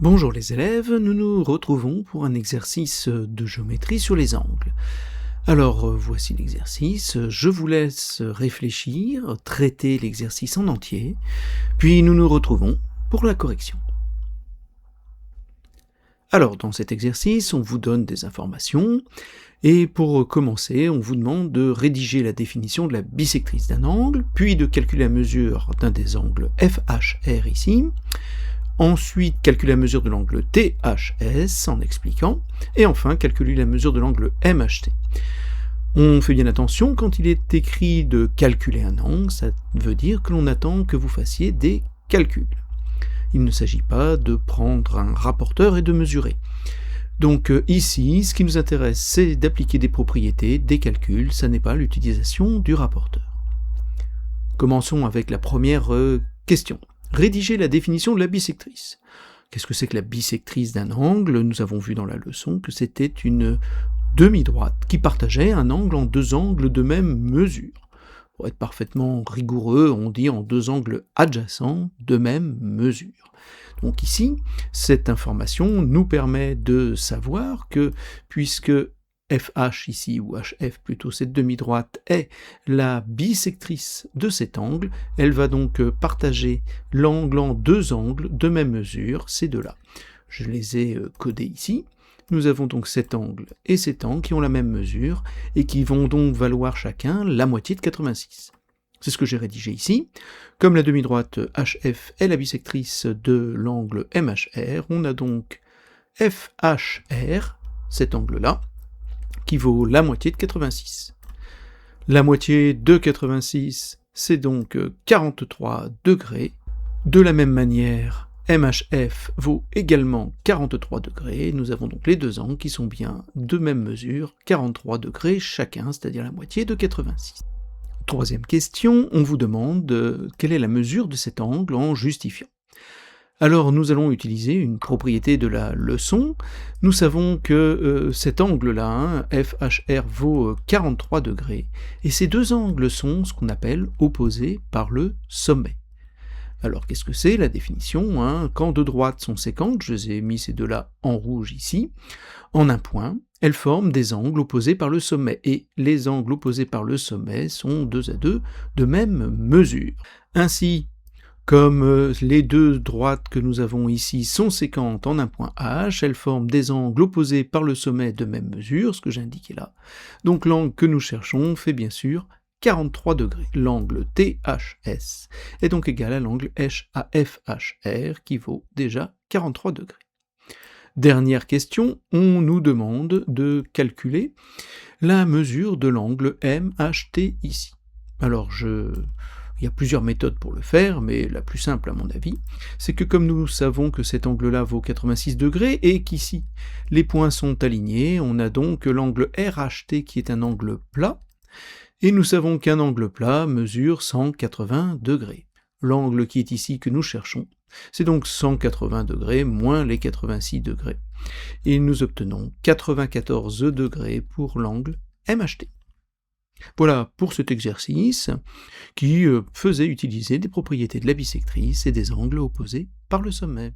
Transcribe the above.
Bonjour les élèves, nous nous retrouvons pour un exercice de géométrie sur les angles. Alors voici l'exercice, je vous laisse réfléchir, traiter l'exercice en entier, puis nous nous retrouvons pour la correction. Alors dans cet exercice, on vous donne des informations, et pour commencer, on vous demande de rédiger la définition de la bisectrice d'un angle, puis de calculer la mesure d'un des angles FHR ici, ensuite calculer la mesure de l'angle THS en expliquant, et enfin calculer la mesure de l'angle MHT. On fait bien attention, quand il est écrit de calculer un angle, ça veut dire que l'on attend que vous fassiez des calculs. Il ne s'agit pas de prendre un rapporteur et de mesurer. Donc ici, ce qui nous intéresse, c'est d'appliquer des propriétés, des calculs, ça n'est pas l'utilisation du rapporteur. Commençons avec la première question. Rédiger la définition de la bisectrice. Qu'est-ce que c'est que la bisectrice d'un angle? Nous avons vu dans la leçon que c'était une demi-droite qui partageait un angle en deux angles de même mesure. Pour être parfaitement rigoureux, on dit en deux angles adjacents de même mesure. Donc ici, cette information nous permet de savoir que, puisque FH ici, ou HF plutôt, cette demi-droite est la bisectrice de cet angle, elle va donc partager l'angle en deux angles de même mesure, ces deux-là. Je les ai codés ici. Nous avons donc cet angle et cet angle qui ont la même mesure, et qui vont donc valoir chacun la moitié de 86. C'est ce que j'ai rédigé ici. Comme la demi-droite HF est la bisectrice de l'angle MHR, on a donc FHR, cet angle-là, qui vaut la moitié de 86. La moitié de 86, c'est donc 43 degrés. De la même manière, MHF vaut également 43 degrés. Nous avons donc les deux angles qui sont bien de même mesure, 43 degrés chacun, c'est-à-dire la moitié de 86. Troisième question, on vous demande quelle est la mesure de cet angle en justifiant. Alors nous allons utiliser une propriété de la leçon. Nous savons que cet angle-là, FHR, vaut 43 degrés, et ces deux angles sont ce qu'on appelle opposés par le sommet. Alors qu'est-ce que c'est la définition? Quand deux droites sont séquentes, je les ai mis ces deux-là en rouge ici, en un point, elles forment des angles opposés par le sommet, et les angles opposés par le sommet sont 2 à 2 de même mesure. Ainsi, comme les deux droites que nous avons ici sont séquentes en un point H, elles forment des angles opposés par le sommet de même mesure, ce que j'ai indiqué là. Donc l'angle que nous cherchons fait bien sûr 43 degrés. L'angle THS est donc égal à l'angle FHR qui vaut déjà 43 degrés. Dernière question, on nous demande de calculer la mesure de l'angle MHT ici. Alors il y a plusieurs méthodes pour le faire, mais la plus simple à mon avis, c'est que comme nous savons que cet angle-là vaut 86 degrés, et qu'ici les points sont alignés, on a donc l'angle RHT qui est un angle plat, et nous savons qu'un angle plat mesure 180 degrés. L'angle qui est ici que nous cherchons, c'est donc 180 degrés moins les 86 degrés. Et nous obtenons 94 degrés pour l'angle MHT. Voilà pour cet exercice qui faisait utiliser des propriétés de la bisectrice et des angles opposés par le sommet.